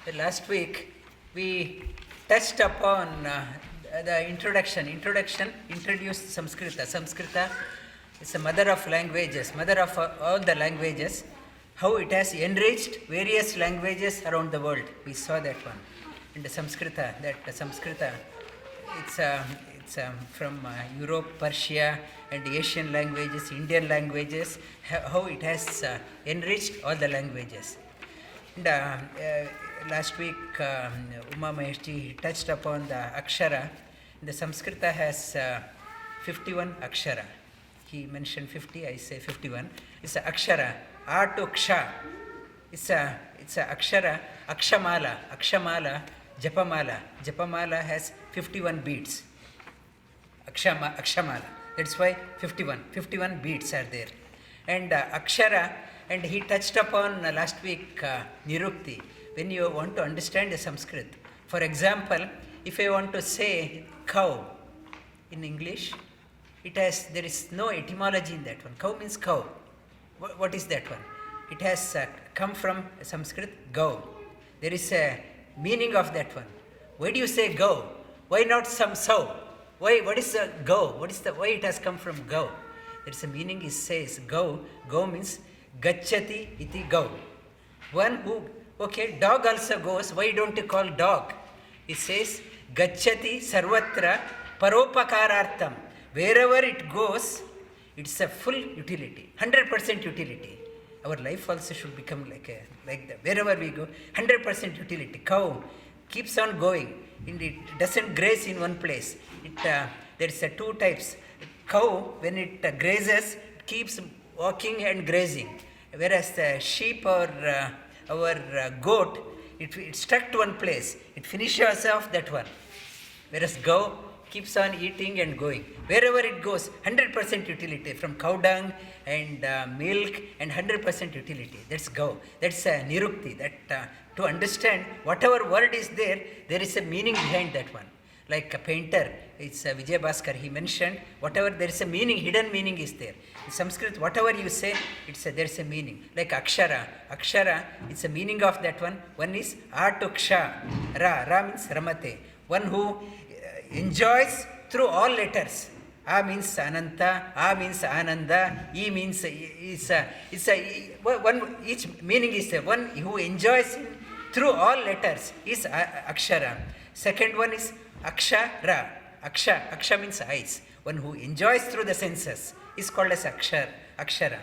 Last week we touched upon the introduction. Introduced Samskrita. Samskrita is the mother of languages, mother of all the languages. How it has enriched various languages around the world. We saw that one. And the Samskrita, it's from Europe, Persia, and Asian languages, Indian languages. How it has enriched all the languages. And last week, Uma Maheshji touched upon the Akshara. The Samskrita has 51 Akshara. He mentioned 50, I say 51. It's a Akshara, A to Ksha. It's a Akshara, Akshamala, Japamala has 51 beats. Akshamala. That's why 51 beats are there. And Akshara, and he touched upon last week Nirukti. When you want to understand the Sanskrit, for example, if I want to say cow in English, there is no etymology in that one. Cow means cow. What is that one? It has come from Sanskrit go. There is a meaning of that one. Why do you say go? Why not some sow? Why? What is the go? Why it has come from go? There is a meaning. It says go. Go means gacchati iti go. One who, okay, dog also goes. Why don't you call dog? It says gacchati sarvatra paropakarartham. Wherever it goes, it's a full utility, 100% utility. Our life also should become like that. Wherever we go, 100% utility. Cow keeps on going. It doesn't graze in one place. There is two types. Cow, when it grazes, it keeps walking and grazing. Whereas the sheep or our goat, it stuck to one place. It finishes off that one. Whereas cow keeps on eating and going. Wherever it goes, 100% utility, from cow dung and milk, and 100% utility. That's go. That's nirukti. That to understand whatever word is there is a meaning behind that one. Like a painter, it's Vijay Bhaskar, he mentioned, whatever there is a meaning, hidden meaning is there. In Sanskrit, whatever you say, there is a meaning. Like Akshara, it's a meaning of that one. One is A to Ksha, Ra means Ramate. One who enjoys through all letters. A means Ananta, A means Ananda, E means one, each meaning is there. One who enjoys through all letters is Akshara. Second one is Akshara. Aksha means eyes. One who enjoys through the senses is called as Akshara.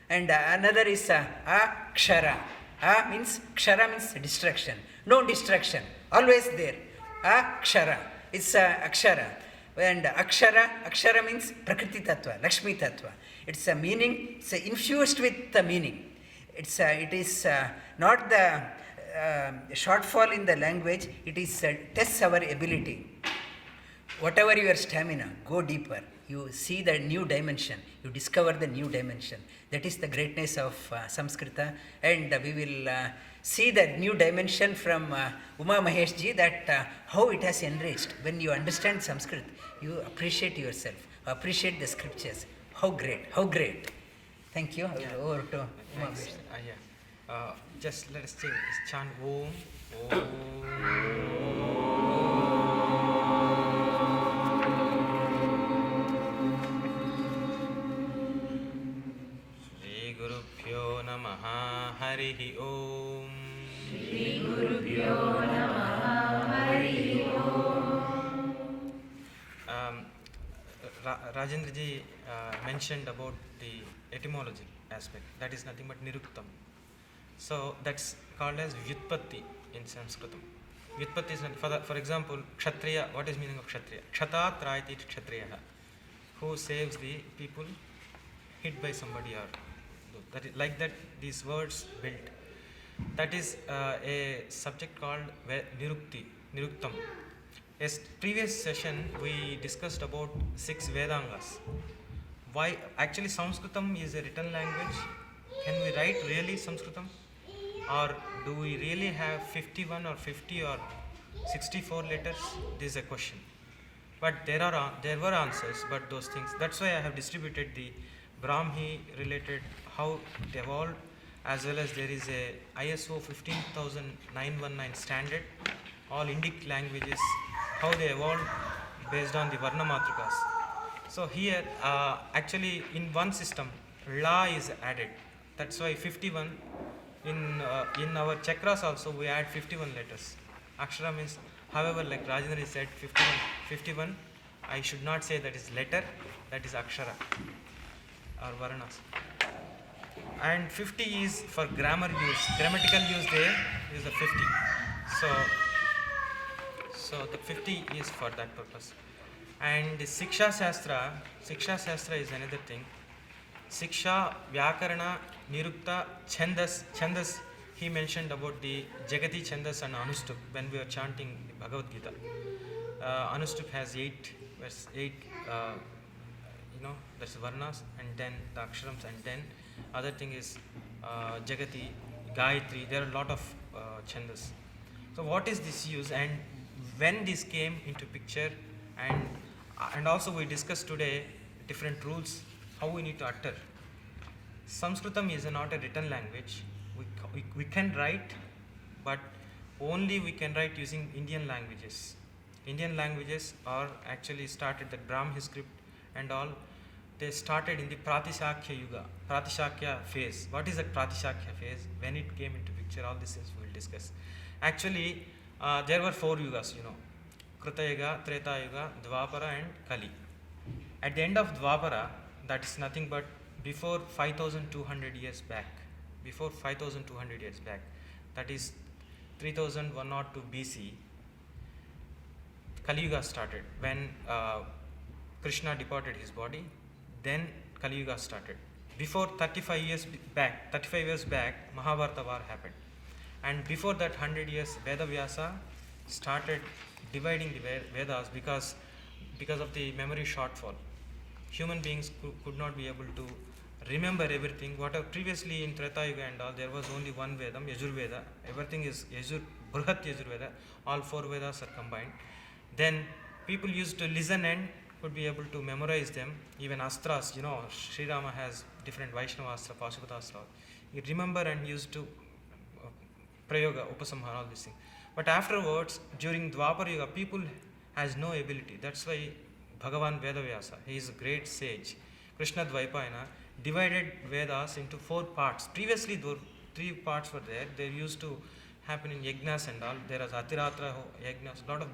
And another is Akshara. Kshara means distraction. No distraction. Always there. Akshara. It's Akshara. And Akshara means Prakriti Tattva, Lakshmi Tattva. It's a meaning, it's infused with the meaning. It is not the shortfall in the language, it is tests our ability. Whatever your stamina, go deeper. You see the new dimension. You discover the new dimension. That is the greatness of Samskrita. And we will see that new dimension from Uma Maheshji, that how it has enriched. When you understand Sanskrit, you appreciate yourself, appreciate the scriptures. How great. Thank you. Over to Uma Maheshji. Just let us chant Om. Om. Harihi Om. Shri Gurubhyo Namaha. Harihi Om. Rajendra ji mentioned about the etymology aspect. That is nothing but Niruktam. So that's called as Vyutpatti in Sanskritam. Vyutpatti is, for example, Kshatriya. What is meaning of Kshatriya? Kshatat Rayati Kshatriya. Who saves the people hit by somebody or that is, like that these words built. That is a subject called Niruktam. Yes, previous session we discussed about 6 Vedangas. Why actually Sanskritam is a written language? Can we write really Sanskritam? Or do we really have 51 or 50 or 64 letters? This is a question. But there were answers, but those things. That's why I have distributed the Brahmi related, how it evolved, as well as there is a ISO 15919 standard, all Indic languages, how they evolved based on the Varna Matrikas. So here, actually in one system, La is added. That's why 51, in our chakras also we add 51 letters. Akshara means, however, like Rajendra said, 51, I should not say that is letter, that is Akshara or Varanas. And 50 is for grammar use, grammatical use there is a 50. So the 50 is for that purpose. And the Siksha Shastra is another thing. Siksha, Vyakarana, Nirukta, Chandas, he mentioned about the Jagati Chandas and Anustuk when we were chanting the Bhagavad Gita. Anustuk has 8, that's Varnas, and then the Aksharams, and then other thing is Jagati, Gayatri, there are a lot of Chandas. So what is this use and when this came into picture, and also we discussed today different rules, how we need to utter. Sanskritam is not a written language. We can write, but only we can write using Indian languages. Indian languages are actually started, the Brahmi script and all, they started in the Pratishakya Yuga, Pratishakya phase. What is the Pratishakya phase? When it came into picture, all these things we will discuss. Actually, there were 4 yugas, Kruta Yuga, Treta Yuga, Dwapara and Kali. At the end of Dwapara, that is nothing but before 5200 years back, that is 3102 BC, Kali Yuga started. When Krishna departed his body, then Kali Yuga started. Before 35 years back, Mahabharata war happened. And before that 100 years, Veda Vyasa started dividing the Vedas because of the memory shortfall. Human beings could not be able to remember everything. Whatever previously in Treta Yuga and all, there was only one Vedam, Yajur Veda. Everything is Brihat Yajur Veda. All 4 Vedas are combined. Then people used to listen and could be able to memorize them. Even astras, Sri Rama has different Vaishnava astra, Pashupata astra. You remember and used to Prayoga, Upasamhara, all these things. But afterwards, during Dwapara Yuga, people has no ability. That's why Bhagavan Vedavyasa, he is a great sage. Krishna Dvaipayana divided Vedas into 4 parts. Previously, though 3 parts were there. They used to happen in yajnas and all. There was Atiratra yajnas, lot of,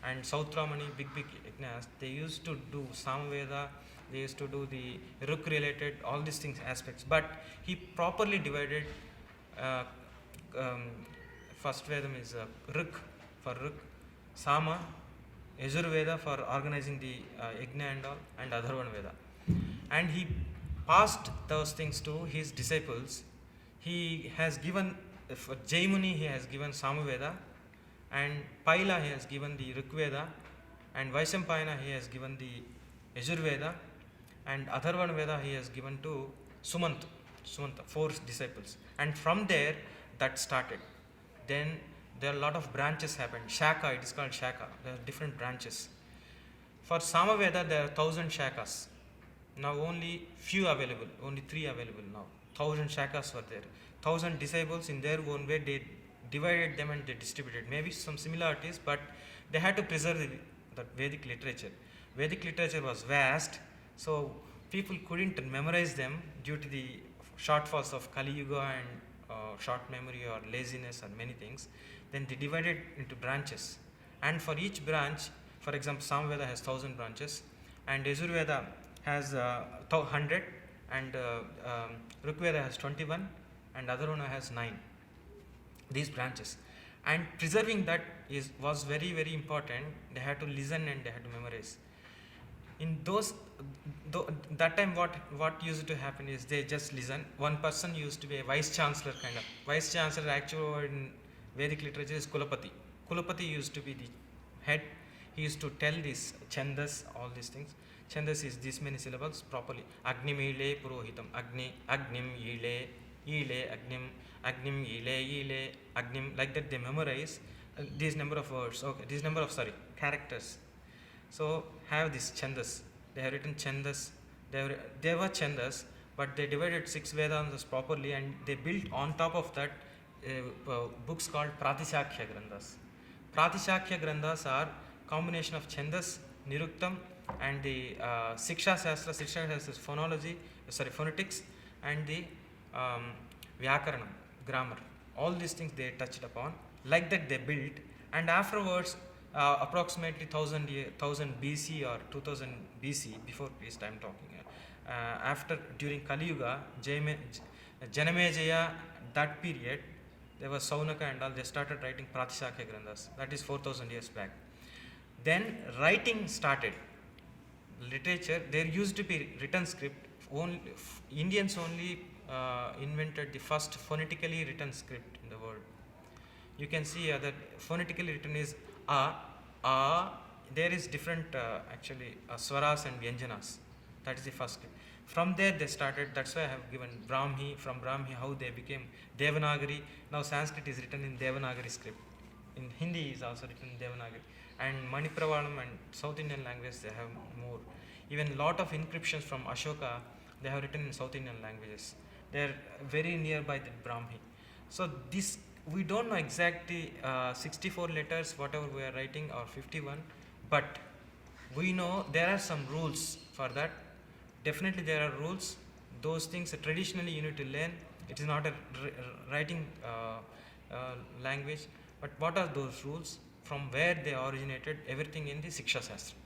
and Sautramani, big yajnas. They used to do Samveda, they used to do the Ruk related, all these things, aspects. But he properly divided. First Vedam is Ruk for Ruk, Sama, Yajurveda for organizing the Yajna and all, and Adharvana Veda. And he passed those things to his disciples. He has given, for Jaimuni he has given Samaveda, and Paila he has given the Rigveda, and Vaishampayana he has given the Yajurveda, and Adharvana Veda he has given to Sumanta, 4 disciples. And from there, that started. Then there are a lot of branches happened. Shaka, it is called Shaka. There are different branches. For Samaveda, there are 1000 Shakas. Now only few available, only 3 available now. 1000 Shakas were there. 1000 disciples in their own way, they divided them and they distributed. Maybe some similarities, but they had to preserve the Vedic literature. Vedic literature was vast, so people couldn't memorize them due to the shortfalls of Kali Yuga and short memory or laziness or many things. Then they divided into branches, and for each branch, for example, Samveda has 1000 branches, and Yajurveda has 100, and Rigveda has 21, and Adharvana has 9. These branches, and preserving that was very, very important. They had to listen and they had to memorize. In that time, what used to happen is they just listen. One person used to be a vice chancellor kind of. Vice chancellor actually in Vedic literature is Kulapati. Kulapati used to be the head. He used to tell these chandas, all these things. Chandas is these many syllables properly. Agnim ile purohitam. Agnim ile agnim. Agnim ile agnim. Like that they memorize these number of words. Okay, these number of characters. So have this chandas. They have written chandas. They were chandas, but they divided 6 Vedantas properly, and they built on top of that books called Pratishakhya Granthas. Pratishakhya Granthas are combination of Chandas, Niruktam, and the Siksha Shastra. Siksha Shastra is phonetics, and the Vyakaranam, grammar. All these things they touched upon. Like that they built, and afterwards, approximately 1000 BC or 2000 BC, before Christ I am talking, after during Kali Yuga, Janamejaya, that period, there was Saunaka and all, they started writing Pratishakhya Granthas. That is 4000 years back. Then writing started. Literature, there used to be written script. Indians only invented the first phonetically written script in the world. You can see that phonetically written is a. There is different actually swaras and vyanjanas. That is the first script. From there they started. That's why I have given Brahmi. From Brahmi, how they became Devanagari. Now Sanskrit is written in Devanagari script. In Hindi is also written in Devanagari. And Manipravalam and South Indian language, they have more. Even lot of encryptions from Ashoka, they have written in South Indian languages. They are very nearby the Brahmi. So this, we don't know exactly 64 letters, whatever we are writing, or 51, but we know there are some rules for that. Definitely there are rules. Those things traditionally you need to learn. It is not a writing language, but what are those rules? From where they originated, everything in the Siksha Shastra.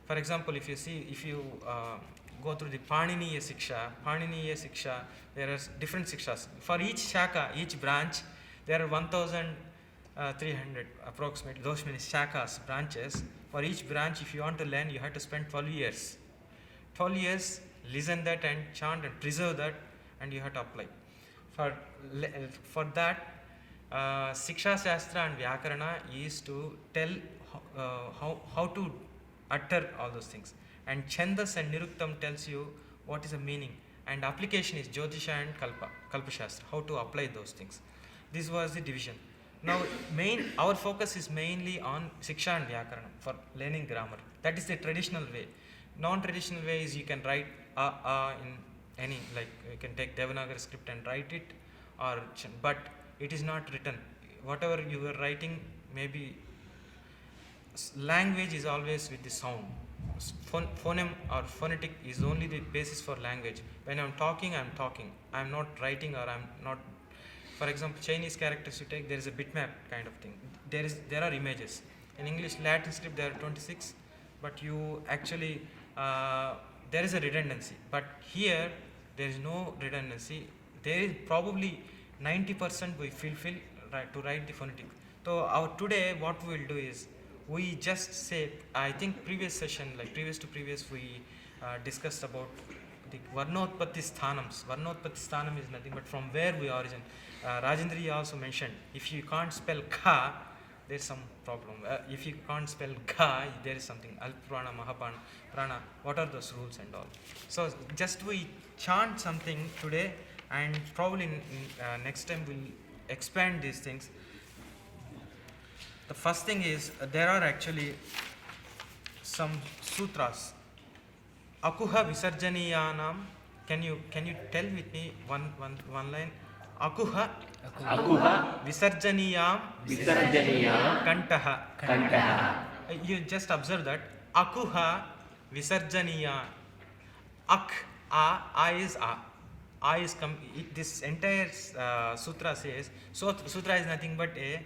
For example, if you go through the Paniniya Siksha, there are different Sikshas. For each Shaka, each branch, there are 1300 approximately, those many Shakas, branches. For each branch, if you want to learn, you have to spend 12 years. 12 years, listen that and chant and preserve that, and you have to apply. For that, Siksha Shastra and Vyakarana is to tell how to utter all those things. And Chandas and Niruktam tells you what is the meaning. And application is Jyotisha and Kalpa Shastra, how to apply those things. This was the division. Now, our focus is mainly on Siksha and Vyakaranam for learning grammar. That is the traditional way. Non-traditional way is you can write in any, like you can take Devanagari script and write it, but it is not written. Whatever you are writing, maybe language is always with the sound. Phoneme or phonetic is only the basis for language. When I am talking, I am talking. I am not writing, or I am not. For example, Chinese characters you take, there is a bitmap kind of thing. There are images. In English Latin script there are 26, but you actually there is a redundancy. But here there is no redundancy. There is probably 90% we fulfill to write the phonetic. So today what we will do is, we just say, I think previous session, like previous to previous, we discussed about the Varnotpatti Sthanams. Varnotpatti Sthanam is nothing but from where we origin. Rajendra also mentioned, if you can't spell Kha, there is some problem. If you can't spell Kha, there is something. Alprana, Mahaprana, what are those rules and all. So just we chant something today, and probably next time we'll expand these things. The first thing is, there are actually some sutras. Akuha Visarjaniyanam. Can you tell with me one line? Akuha Visarjaniyam Kantaha. You just observe that. Akuha Visarjaniya. A is A. A is this entire sutra says, so sutra is nothing but a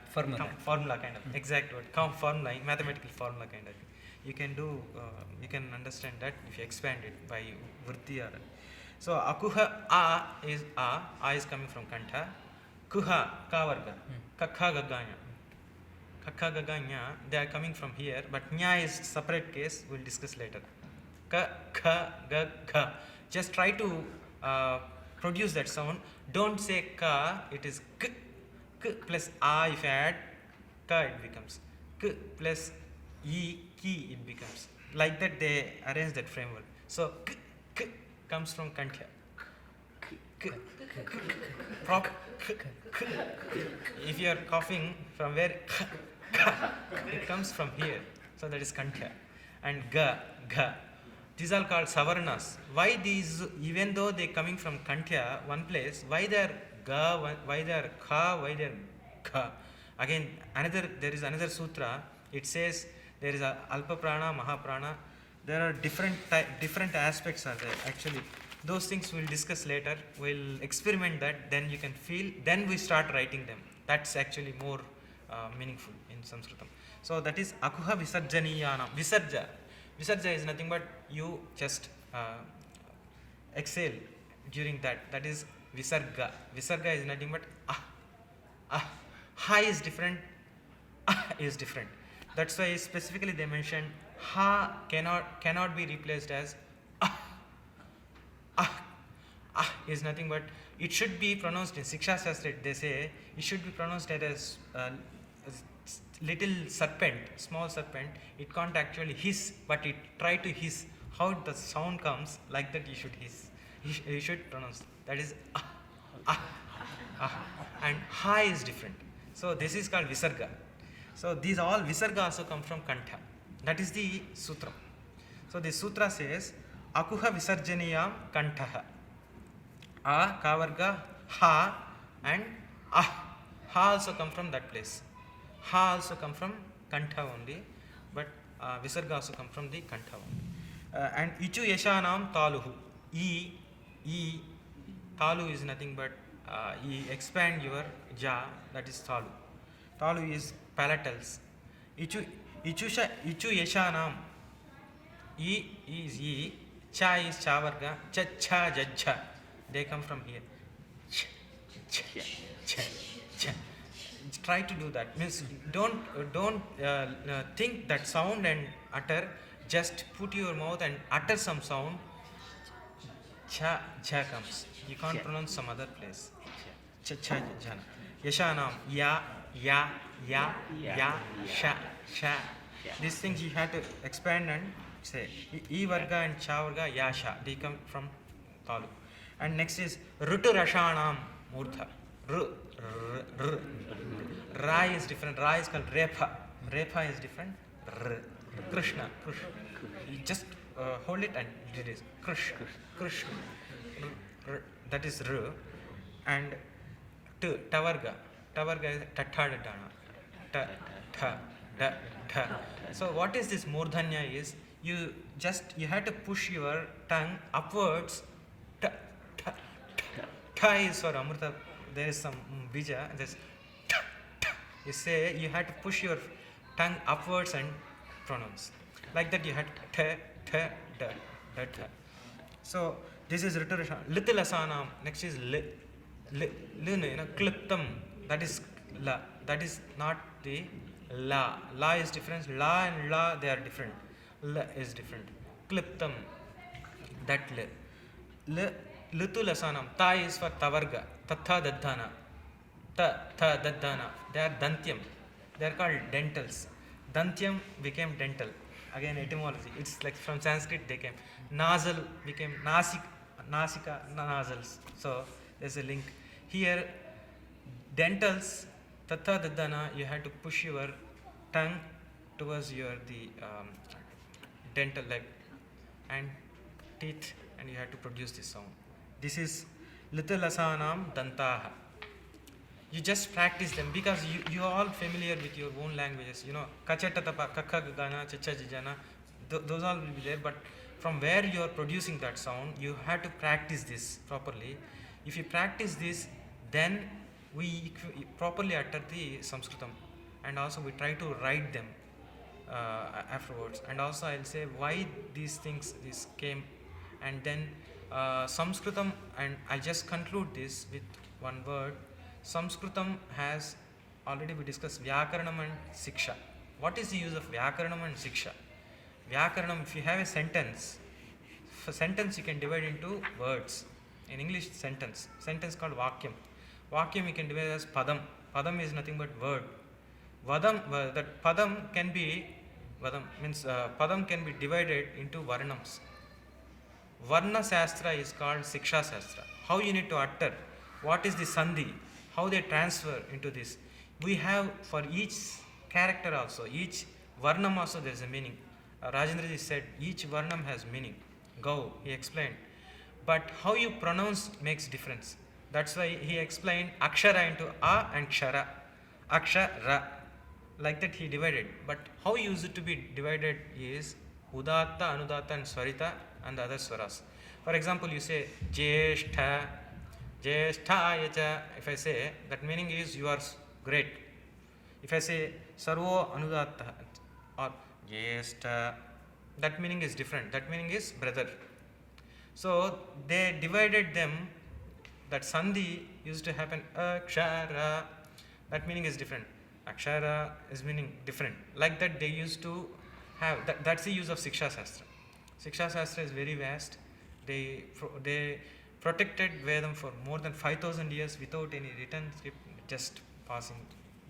formula kind of exact word, formula, mathematical formula kind of thing. You can do, you can understand that if you expand it by vritti or. So akuha a is coming from kantha. Kuha kavarga, kakha gaganya, they are coming from here, but nya is separate case. We'll discuss later. Ka kha ga kha. Just try to produce that sound. Don't say ka. It is k plus a. If you add ka, it becomes k plus e ki. It becomes like that. They arrange that framework. So k comes from kantha. If you are coughing, from where it comes from here. So that is kantha. And ga. these are called savarnas. Why these, even though they coming from Kantya, one place, why they are ga, why they are kha, why they are kha? Again, there is another sutra. It says there is a alpa prana, mahaprana. There are different aspects are there. Actually, those things we'll discuss later. We'll experiment that. Then you can feel. Then we start writing them. That's actually more meaningful in Sanskritam. So that is akuha visarjaniyanam. Visarja is nothing but you just exhale during that. That is visarga. Visarga is nothing but ha is different, is different. That's why specifically they mentioned ha cannot be replaced as is nothing but, it should be pronounced in Siksha Shastra. They say it should be pronounced as little serpent, small serpent. It can't actually hiss, but it try to hiss. How the sound comes, like that you should hiss. You should pronounce. That is and ha is different. So this is called visarga. So these all visarga also come from Kantha. That is the sutra. So the sutra says akuha visarjaniyam kantaha. A, kavarga, ha, and ah. Ha also come from that place. Ha also come from Kantha only, but visarga also come from the Kantha only. And ichu yeshanam taluhu. Talu is nothing but you expand your jaw, that is talu. Talu is palatals. Ichu yeshanam. E is e, cha is chavarga, cha jajja. They come from here. Try to do that. Means don't think that sound and utter. Just put your mouth and utter some sound. Cha comes. You can't pronounce some other place. Cha jana. Yashanam. Ya, sha. These things you have to expand and say. E varga and cha varga, ya, sha. They come from Talu. And next is Rutu Rashanam Murtha. Ra is different. Ra is called Repa. Repa is different. Krishna. You just hold it and it is Krish. That is R. And Tavarga. Tavarga is Tathadana. Ta. So what is this Murdhanya is, you have to push your tongue upwards. Ta is for Amrita. There is some bija. There's you say, you have to push your tongue upwards and pronounce. Like that you have ta. So this is Riturasha. Little Asanam. Next is Kliptam. That is la. That is not the la. La is different. La and la, they are different. La is different. Kliptam. That la. Litul asanam. Ta is for tavarga. Tatha daddhana. Ta daddhana. They are dantyam. They are called dentals. Dantyam became dental. Again etymology. It's like from Sanskrit they came. Nasal became nasika, nasals. So there's a link. Here dentals, tatha daddhana, you have to push your tongue towards the dental leg and teeth, and you have to produce this sound. This is little asanam dantaha. You just practice them because you are all familiar with your own languages. You know, kachatatapa, kakha gana, chacha jijana, those all will be there. But from where you are producing that sound, you have to practice this properly. If you practice this, then we properly utter the Sanskritam, and also we try to write them afterwards. And also I'll say why these things came, and then Sanskritam, and I just conclude this with one word. Sanskritam has already we discussed Vyakaranam and Siksha. What is the use of Vyakaranam and Siksha? Vyakaranam, if you have a sentence, for sentence you can divide into words. In English, sentence called Vakyam. Vakyam you can divide as Padam. Padam is nothing but word. That Padam can be Padam can be divided into Varnams. Varna Shastra is called Siksha Shastra. How you need to utter, what is the Sandhi, how they transfer into this. We have for each character also, each Varnam also there is a meaning. Rajendraji said each Varnam has meaning. Gau, he explained. But how you pronounce makes difference. That's why he explained Akshara into A and Kshara. Akshara. Like that he divided. But how used to be divided is Udatta, Anudatta and Swarita and the other swaras. For example, you say Jeshtha, Jeshtha Yacha. If I say, that meaning is you are great. If I say Sarvo Anudatta or Jeshtha, that meaning is different. That meaning is brother. So they divided them. That sandhi used to happen akshara. That meaning is different. Akshara is meaning different. Like that they used to have. That's the use of Siksha Shastra. Siksha Shastra is very vast. They protected Vedam for more than 5,000 years without any written script, just passing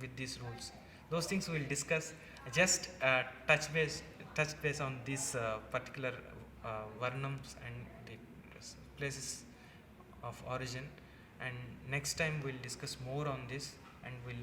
with these rules. Those things we will discuss. Just touch base on these particular varnams and the places of origin, and next time we'll discuss more on this, and we'll